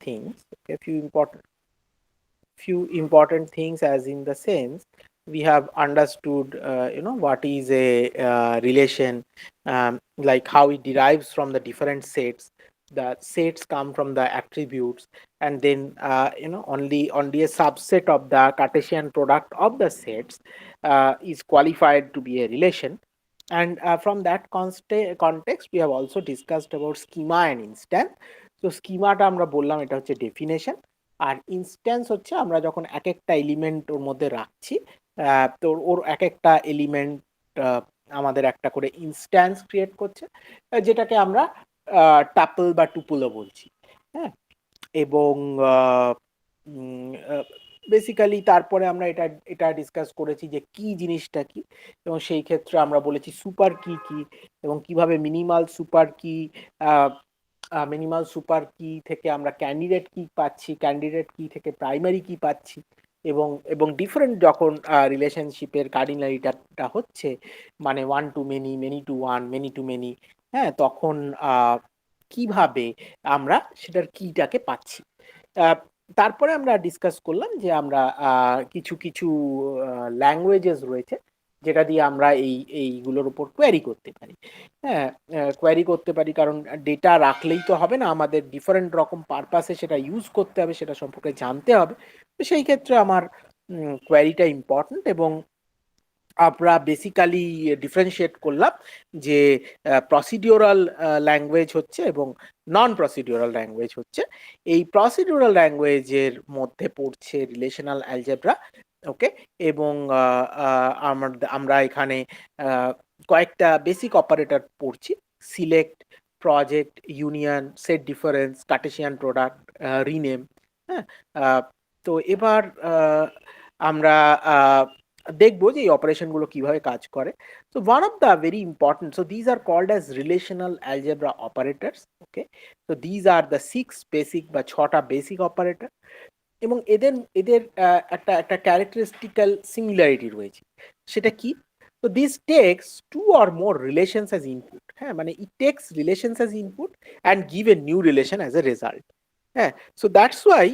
things, a few important things, as in the sense we have understood what is a relation, like how it derives from the different sets. The sets come from the attributes, and then only a subset of the Cartesian product of the sets is qualified to be a relation. And from that context we have also discussed about schema and instance. So স্কিমাটা আমরা বললাম এটা হচ্ছে definition, আর instance হচ্ছে আমরা যখন এক একটা element ওর মধ্যে রাখছি, তো ওর এক একটা এলিমেন্ট আমাদের একটা করে ইনস্ট্যান্স ক্রিয়েট করছে, যেটাকে আমরা টাপল বা টুপলও বলছি। হ্যাঁ, এবং বেসিক্যালি তারপরে আমরা এটা এটা ডিসকাস করেছি যে কি জিনিসটা কি, এবং সেই ক্ষেত্রে আমরা বলেছি সুপার কি কি, এবং কিভাবে মিনিমাল সুপার কি থেকে আমরা ক্যান্ডিডেট কি পাচ্ছি, ক্যান্ডিডেট কি থেকে প্রাইমারি কি পাচ্ছি, এবং ডিফারেন্ট যখন রিলেশনশিপের কার্ডিনালিটা হচ্ছে, মানে one to many, many to one, many to many, হ্যাঁ, তখন কিভাবে আমরা সেটার কিটাকে পাচ্ছি। তারপরে আমরা ডিসকাস করলাম যে আমরা কিছু কিছু ল্যাঙ্গুয়েজেস রয়েছে যেটা দিয়ে আমরা এইগুলোর উপর কোয়ারি করতে পারি। হ্যাঁ, কোয়ারি করতে পারি কারণ ডেটা রাখলেই তো হবে না, আমাদের ডিফারেন্ট রকম পারপাসে সেটা ইউজ করতে হবে, সেটা সম্পর্কে জানতে হবে। তো সেই ক্ষেত্রে আমার কোয়ারিটা ইম্পর্ট্যান্ট, এবং আমরা বেসিক্যালি ডিফারেন্সিয়েট করলাম যে প্রসিডিওরাল ল্যাঙ্গুয়েজ হচ্ছে এবং নন প্রসিডিওরাল ল্যাঙ্গুয়েজ হচ্ছে। এই প্রসিডিওরাল ল্যাঙ্গুয়েজের মধ্যে পড়ছে রিলেশনাল অ্যালজেব্রা। ওকে, এবং আমরা এখানে কয়েকটা বেসিক অপারেটর পড়ছি: select, project, union, set difference, Cartesian product, rename. হ্যাঁ, তো এবার আমরা দেখবো যে এই অপারেশনগুলো কিভাবে কাজ করে। So one of the very important, so these are called as relational algebra operators. Okay, so these are the 6 basic বা 6টা বেসিক অপারেটর, এবং এদের এদের একটা একটা ক্যারেক্টারিস্টিক্যাল সিমিলারিটি রয়েছে। সেটা কি? তো this takes two or more relations as input. হ্যাঁ, মানে it takes relations as input and give a new relation as a result. হ্যাঁ, so that's why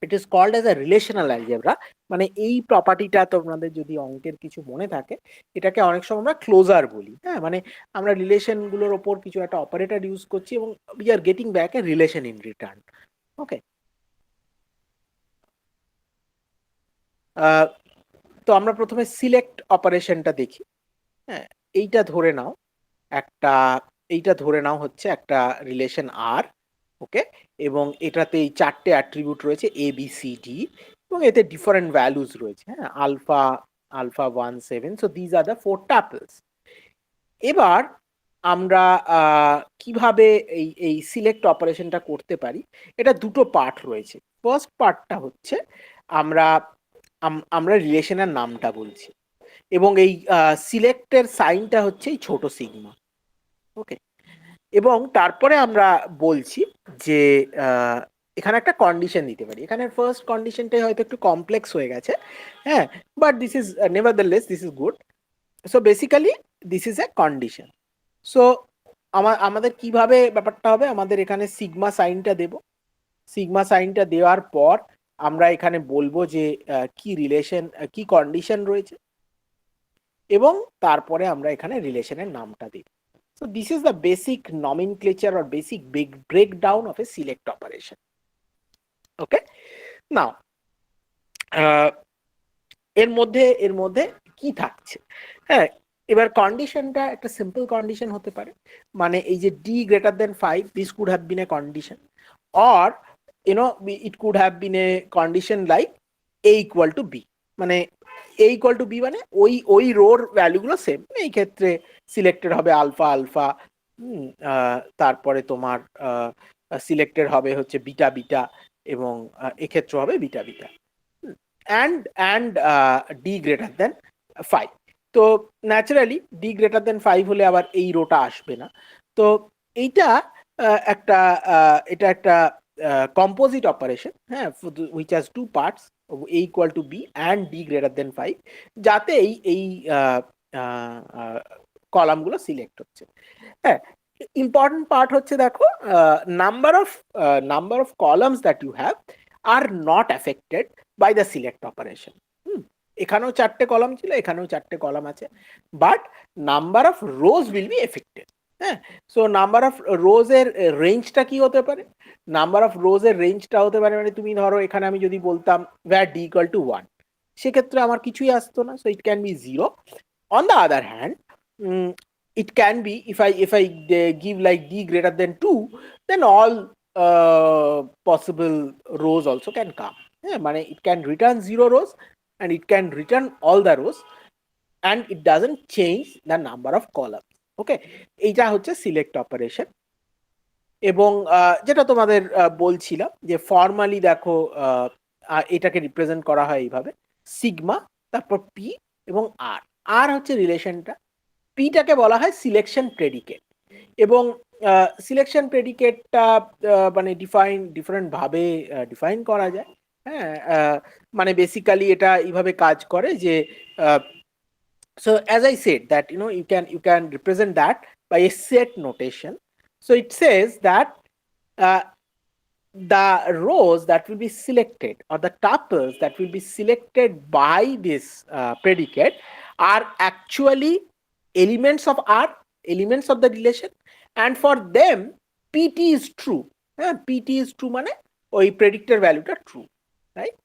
it is called as a relational algebra. মানে এই প্রপার্টিটা তোমাদের যদি অঙ্কের কিছু মনে থাকে, এটাকে অনেক সময় আমরা ক্লোজার বলি। হ্যাঁ, মানে আমরা রিলেশনগুলোর ওপর কিছু একটা অপারেটর ইউজ করছি এবং we are getting back a relation in return. Okay, তো আমরা প্রথমে সিলেক্ট অপারেশনটা দেখি। হ্যাঁ, এইটা ধরে নাও একটা এইটা ধরে নাও হচ্ছে একটা রিলেশন আর। ওকে, এবং এটাতে এই 4টে অ্যাট্রিবিউট রয়েছে এ বি সি ডি, এবং এতে ডিফারেন্ট ভ্যালুজ রয়েছে। হ্যাঁ, alpha alpha 1 7, so these are the 4 tuples. এবার আমরা কিভাবে এই সিলেক্ট অপারেশনটা করতে পারি, এটা দুটো পার্ট রয়েছে। ফার্স্ট পার্টটা হচ্ছে আমরা আমরা রিলেশনের নামটা বলছি, এবং এই সিলেক্টের সাইনটা হচ্ছে এই ছোট সিগমা। ওকে, এবং তারপরে আমরা বলছি যে এখানে একটা কন্ডিশন দিতে পারি। এখানে ফার্স্ট কন্ডিশনটাই হয়তো একটু কমপ্লেক্স হয়ে গেছে। হ্যাঁ, but this is nevertheless this is good. So basically this is a condition. সো আমাদের কিভাবে ব্যাপারটা হবে, আমাদের এখানে সিগমা সাইনটা দেব। সিগমা সাইনটা দেওয়ার পর আমরা এখানে বলবো যে কি রিলেশন, কি কন্ডিশন রয়েছে, এবং তারপরে আমরা এখানে রিলেশনের নামটা দিই। So this is the basic nomenclature or basic big breakdown of a select operation. Okay, now এর মধ্যে কি থাকছে? হ্যাঁ, এবার কন্ডিশনটা একটা সিম্পল কন্ডিশন হতে পারে, মানে এই যে D greater than 5, this could have been a condition, or it could have been a condition like A equal to B. মানে এ ইকুয়াল টু বি মানে ওই রোর ভ্যালুগুলো সেম। এই ক্ষেত্রে সিলেক্টেড হবে আলফা আলফা, তারপরে তোমার সিলেক্টেড হবে হচ্ছে বিটা বিটা, এবং এক্ষেত্রে হবে beta beta, and D greater than 5। তো ন্যাচারালি ডি গ্রেটার দেন 5 হলে আবার এই রোটা আসবে না। তো এইটা এটা একটা কম্পোজিট অপারেশন, হ্যাঁ, which has two parts, A equal to B and D greater than 5, যাতে এই কলামগুলো সিলেক্ট হচ্ছে। হ্যাঁ, ইম্পর্টেন্ট পার্ট হচ্ছে দেখো, number of columns that you have are not affected by the select operation. এখানেও 4টে কলাম ছিল, এখানেও 4টে কলাম আছে, but number of rows will be affected. হ্যাঁ, সো নাম্বার অফ রোজের রেঞ্জটা কি হতে পারে? নাম্বার অফ রোজের রেঞ্জটা হতে পারে, মানে তুমি ধরো এখানে আমি যদি বলতাম where d equal to 1, সেক্ষেত্রে আমার কিছুই আসতো না, so it can be 0। On the other hand, it can be if I give like d greater than 2, then all possible rows also can come. Yeah, মানে it can return 0 rows and it can return all the rows and it doesn't change the number of columns. ওকে, এইটা হচ্ছে select operation. এবং যেটা তোমাদের বলছিলাম যে formally দেখো এটাকে রিপ্রেজেন্ট করা হয় এইভাবে, সিগমা, তারপর পি এবং আর। আর হচ্ছে রিলেশনটা, পিটাকে বলা হয় সিলেকশন প্রেডিকেট। এবং সিলেকশন প্রেডিকেটটা মানে ডিফারেন্ট ভাবে ডিফাইন করা যায়। হ্যাঁ, মানে বেসিক্যালি এটা এইভাবে কাজ করে যে so as I said that you can represent that by a set notation. So it says that uh, the rows that will be selected or the tuples that will be selected by this predicate are actually elements of R, elements of the relation, and for them PT is true. PT is true মানে ওই predictor valueটা true, right?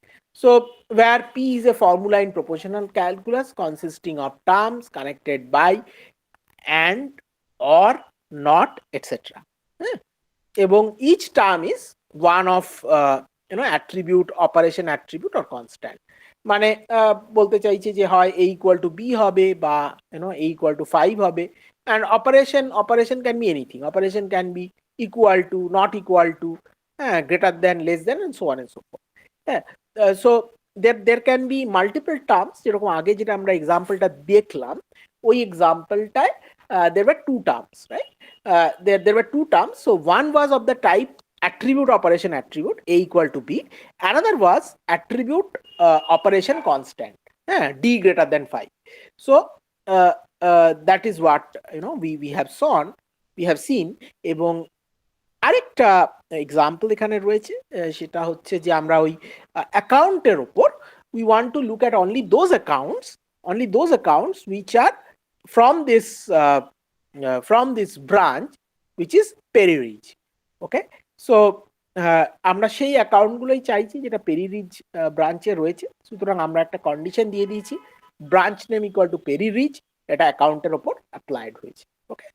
So where P is a formula in proportional calculus consisting of terms connected by and, or, not, etc. এবং each term is one of attribute, operation attribute or constant. মানে বলতে চাইছে যে হয় a equal to b হবে বা a equal to 5 হবে, and operation can be anything. Operation can be equal to, not equal to, greater than, less than, and so on and so forth. হ্যাঁ, so there can be multiple terms, যেরকম আগে যেটা আমরা এক্সাম্পলটা দেখলাম, ওই এক্সাম্পলটায় there were two terms, right? There were two terms. So one was of the type attribute operation attribute a equal to b, another was attribute operation constant, d greater than 5. So that is what we have seen. এবং আরেকটা example এখানে রয়েছে, সেটা হচ্ছে যে আমরা ওই অ্যাকাউন্টের উপর we want to look at only those accounts which are from this branch which is peri-rich. Okay, so আমরা সেই অ্যাকাউন্টগুলোই চাইছি যেটা peri-rich ব্রাঞ্চে রয়েছে। সুতরাং আমরা একটা কন্ডিশন দিয়ে দিয়েছি, branch name equal to peri-rich, এটা অ্যাকাউন্টের উপর অ্যাপ্লাইড হয়েছে। ওকে,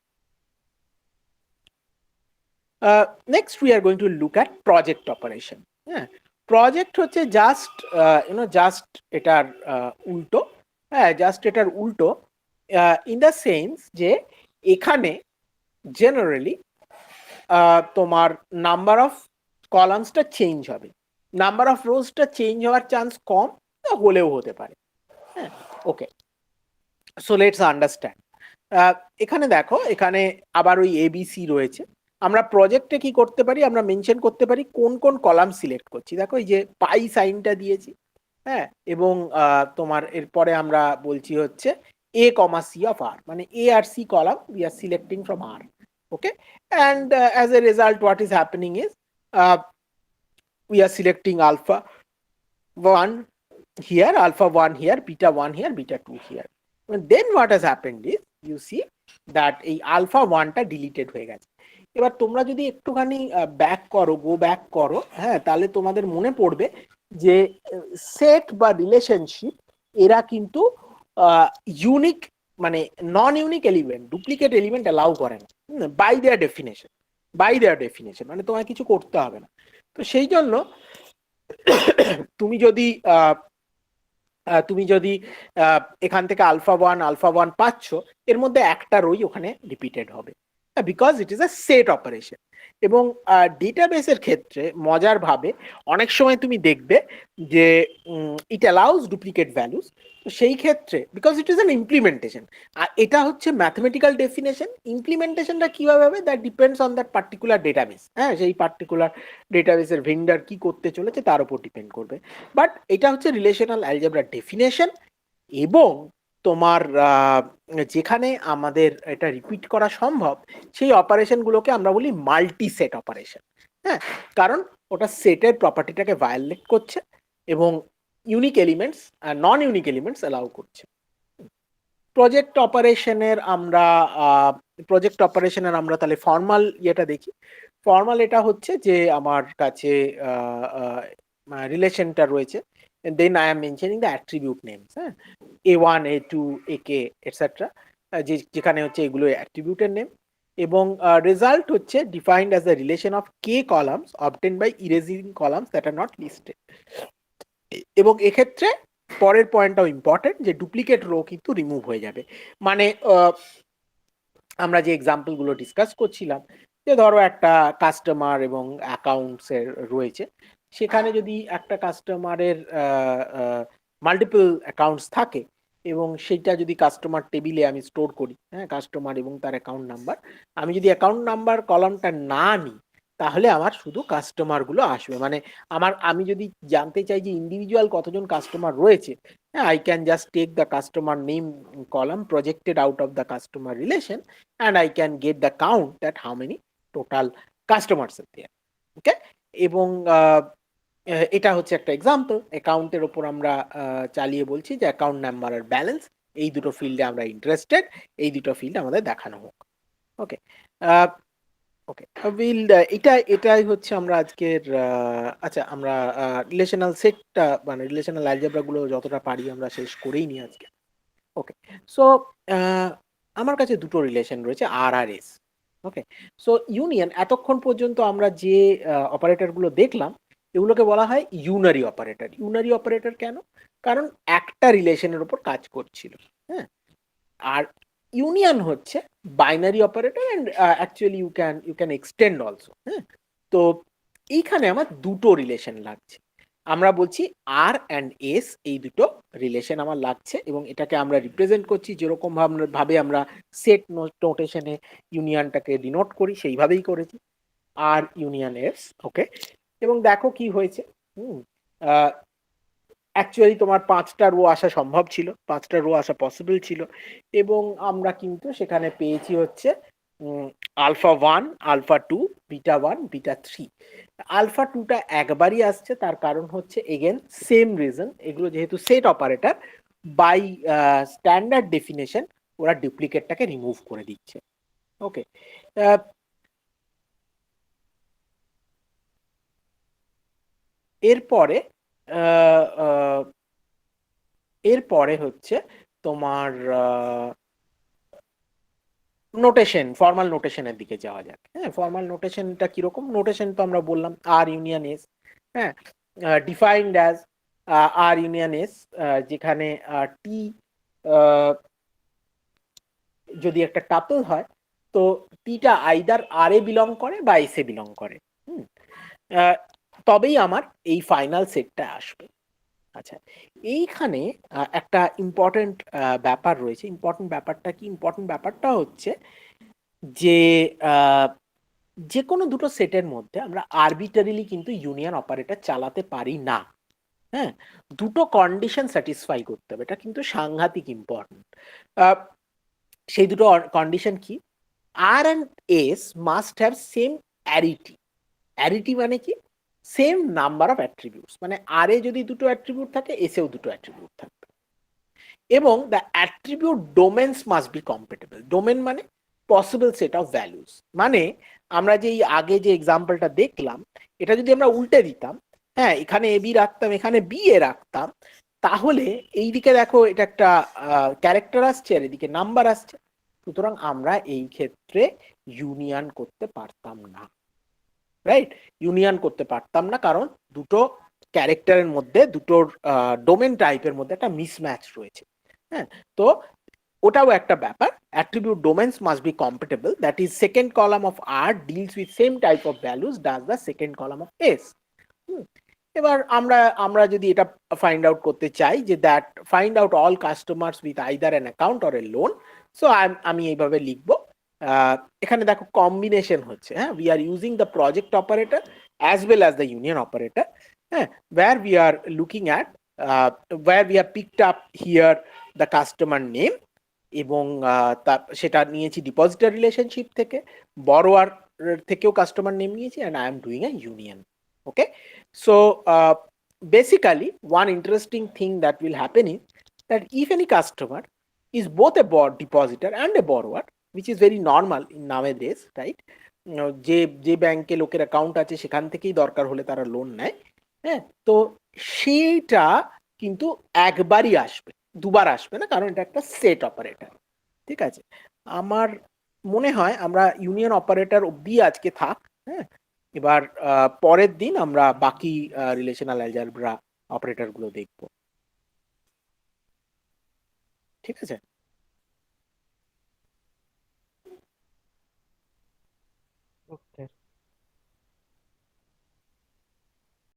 next we are going to look at project operation. হ্যাঁ, প্রজেক্ট হচ্ছে জাস্ট এটার উল্টো। হ্যাঁ, জাস্ট এটার উল্টো ইন দ্য সেন্স যে এখানে জেনারেলি তোমার নাম্বার অফ কলামসটা চেঞ্জ হবে, নাম্বার অফ রোজটা চেঞ্জ হওয়ার চান্স কম, হলেও হতে পারে। হ্যাঁ, ওকে, সো লেটস আন্ডারস্ট্যান্ড। এখানে দেখো, এখানে আবার ওই এবিসি রয়েছে। আমরা প্রজেক্টে কি করতে পারি, আমরা মেনশন করতে পারি কোন কোন কলাম সিলেক্ট করছি। দেখো এই যে পাই সাইনটা দিয়েছি, হ্যাঁ, এবং তোমার এরপরে আমরা বলছি হচ্ছে a, c of r, মানে a আর c column we are selecting from r. Okay, and as a result what is happening is we are selecting alpha 1 here, alpha 1 here, beta 1 here, beta 2 here. And then what has happened is you see that এই alpha 1টা deleted হয়ে গেছে। এবার তোমরা যদি একটুখানি go back করো, হ্যাঁ, তাহলে তোমাদের মনে পড়বে যে সেট বা রিলেশনশিপ এরা কিন্তু ইউনিক মানে non unique element, duplicate element allow করে না বাই দেয়ার ডেফিনেশন, মানে তোমায় কিছু করতে হবে না। তো সেই জন্য তুমি যদি এখান থেকে আলফা ওয়ান পাচ্ছ, এর মধ্যে একটা রোই ওখানে রিপিটেড হবে, because it is a set operation. এবং ডেটাবেসের ক্ষেত্রে মজার ভাবে অনেক সময় তুমি দেখবে যে ইট অ্যালাউজ ডুপ্লিকেট ভ্যালুস। তো সেই ক্ষেত্রে because it is an implementation, আর এটা হচ্ছে ম্যাথমেটিক্যাল ডেফিনেশন, ইমপ্লিমেন্টেশনটা কিভাবে হবে that depends on that particular database. হ্যাঁ, সেই পার্টিকুলার ডেটাবেসের ভেন্ডার কি করতে চলেছে তার উপর ডিপেন্ড করবে। বাট এটা হচ্ছে রিলেশনাল অ্যালজেব্রার ডেফিনেশন। এবং তোমার যেখানে আমাদের এটা রিপিট করা সম্ভব সেই অপারেশনগুলোকে আমরা বলি মাল্টি সেট অপারেশন। হ্যাঁ, কারণ ওটা সেটের প্রপার্টিটাকে ভায়োলেট করছে এবং ইউনিক এলিমেন্টস আর নন ইউনিক এলিমেন্টস অ্যালাউ করছে। প্রজেক্ট অপারেশনের আমরা তাহলে ফর্মাল ইয়েটা দেখি। ফর্মাল এটা হচ্ছে যে আমার কাছে রিলেশনটা রয়েছে, then I am mentioning the attribute names, হ্যাঁ, A1 A2 AK এটসেট্রা, যেখানে হচ্ছে এগুলো অ্যাট্রিবিউটের নেম, এবং রেজাল্ট হচ্ছে defined as the relation of K columns obtain by erasing columns that are not listed. এবং এক্ষেত্রে পরের পয়েন্টটাও ইম্পর্টেন্ট যে ডুপ্লিকেট রো কিন্তু রিমুভ হয়ে যাবে। মানে আমরা যে এক্সাম্পল গুলো ডিসকাস করছিলাম, যে ধরো একটা কাস্টমার এবং অ্যাকাউন্টস এর রয়েছে, সেখানে যদি একটা কাস্টমারের মাল্টিপল অ্যাকাউন্টস থাকে এবং সেটা যদি কাস্টমার টেবিলে আমি স্টোর করি, হ্যাঁ, কাস্টমার এবং তার অ্যাকাউন্ট নাম্বার, আমি যদি অ্যাকাউন্ট নাম্বার কলামটা না নিই তাহলে আমার শুধু কাস্টমার গুলো আসবে। মানে আমি যদি জানতে চাই যে ইন্ডিভিজুয়াল কতজন কাস্টমার রয়েছে, I can just take the customer name column projected out of the customer relation and I can get the count that how many total customers are there. Okay, এবং এটা হচ্ছে একটা এক্সাম্পল। অ্যাকাউন্টের ওপর আমরা চালিয়ে বলছি যে অ্যাকাউন্ট নাম্বার আর ব্যালেন্স এই দুটো ফিল্ডে আমরা ইন্টারেস্টেড, এই দুটো ফিল্ড আমাদের দেখানো হোক। ওকে, ওকে, এটাই হচ্ছে আমরা আজকের আচ্ছা, আমরা রিলেশনাল সেটটা মানে রিলেশনাল অ্যালজেব্রা গুলো যতটা পারি আমরা শেষ করেই নি আজকে। ওকে, সো আমার কাছে দুটো রিলেশন রয়েছে আর আর এস। ওকে, সো ইউনিয়ন, এতক্ষণ পর্যন্ত আমরা যে অপারেটর গুলো দেখলাম এগুলোকে বলা হয় ইউনারি অপারেটর। ইউনারি অপারেটর কেন? কারণ একটা রিলেশনের উপর কাজ করছিল। হ্যাঁ, আর ইউনিয়ন হচ্ছে binary operator and actually you can extend also. হ্যাঁ, তো এইখানে আমার দুটো রিলেশন লাগছে। আমরা বলছি আর অ্যান্ড এস, এই দুটো রিলেশন আমার লাগছে এবং এটাকে আমরা রিপ্রেজেন্ট করছি যেরকম ভাবে আমরা সেট নোটেশনে ইউনিয়নটাকে ডিনোট করি সেইভাবেই করেছি, আর ইউনিয়ন এস। ওকে, এবং দেখো কি হয়েছে। অ্যাকচুয়ালি তোমার 5টা রো আসা সম্ভব ছিল, 5টা রো আসা পসিবল ছিল, এবং আমরা কিন্তু সেখানে পেয়েছি হচ্ছে α1, α2, β1, β3। α2টা একবারই আসছে, তার কারণ হচ্ছে এগেন সেম রিজন, এগুলো যেহেতু set operator by standard definition ওরা ডুপ্লিকেটটাকে রিমুভ করে দিচ্ছে। ওকে, এরপরে এরপরে হচ্ছে তোমার নোটেশন, ফর্মাল নোটেশনের দিকে যাওয়া যাক। হ্যাঁ, ফর্মাল নোটেশনটা কিরকম? নোটেশন তো আমরা বললাম আর ইউনিয়ন এস, হ্যাঁ, ডিফাইন্ড অ্যাজ আর ইউনিয়ন এস, যেখানে টি যদি একটা টাপল হয় তো টিটা আইদার আর এ বিলং করে বা এস এ বিলং করে, তবেই আমার এই ফাইনাল সেটটা আসবে। আচ্ছা, এইখানে একটা ইম্পর্টেন্ট ব্যাপার রয়েছে। ইম্পর্টেন্ট ব্যাপারটা কি? ইম্পর্টেন্ট ব্যাপারটা হচ্ছে যে যে কোনো দুটো সেটের মধ্যে আমরা আরবিটারিলি কিন্তু ইউনিয়ন অপারেটর চালাতে পারি না। হ্যাঁ, দুটো কন্ডিশন স্যাটিসফাই করতে হবে, এটা কিন্তু সাংঘাতিক ইম্পর্টেন্ট। সেই দুটো কন্ডিশন কি? R and S must have same arity. Arity মানে কি? সেম নাম্বার অফ অ্যাট্রিবিউটস, মানে আর এ যদি দুটো অ্যাট্রিবিউট থাকে এসেও দুটো অ্যাট্রিবিউট থাকবে, এবং the attribute domains must be compatible. Domain মানে পসিবল সেট অফ ভ্যালুস। মানে আমরা যে আগে যে এক্সাম্পলটা দেখলাম এটা যদি আমরা উল্টে দিতাম, হ্যাঁ, এখানে এ বি রাখতাম, এখানে বি এ রাখতাম, তাহলে এইদিকে দেখো এটা একটা ক্যারেক্টার আসছে আর এদিকে নাম্বার আসছে, সুতরাং আমরা এই ক্ষেত্রে ইউনিয়ন করতে পারতাম না। রাইট, ইউনিয়ন করতে পারতাম না কারণ দুটো ক্যারেক্টারের মধ্যে, দুটোর ডোমেন টাইপের মধ্যে একটা মিসম্যাচ রয়েছে। হ্যাঁ, তো ওটাও একটা ব্যাপার। Attribute domains must be compatible, that is second column of R deals with same type of values does the second column of S. এবার আমরা যদি এটা ফাইন্ড আউট করতে চাই যে that find out all customers with either an account or a loan, so আমি এইভাবে লিখবো। এখানে দেখো কম্বিনেশন হচ্ছে, হ্যাঁ, we are using the project operator as well as the union operator, হ্যাঁ, where we are looking at where we have picked up here the customer name এবং সেটা নিয়েছি ডিপোজিটর রিলেশনশিপ থেকে, বড়োয়ার থেকেও কাস্টমার নেম নিয়েছি, and I am doing a union. Okay, so basically one interesting thing that will happen is that if any customer is both a depositor and a borrower, which is very normal in nowadays, right? যে ব্যাংকে লোকের account আছে সেখান থেকেই দরকার হলে তারা loan নেয়। হ্যাঁ, তো সেইটা কিন্তু একবারই আসবে, দুবার আসবে না, কারণ এটা একটা সেট অপারেটর। ঠিক আছে, আমার মনে হয় আমরা ইউনিয়ন অপারেটর অবধি আজকে থাক। হ্যাঁ, এবার পরের দিন আমরা বাকি রিলেশনাল অ্যালজেব্রা অপারেটর গুলো দেখবো। ঠিক আছে।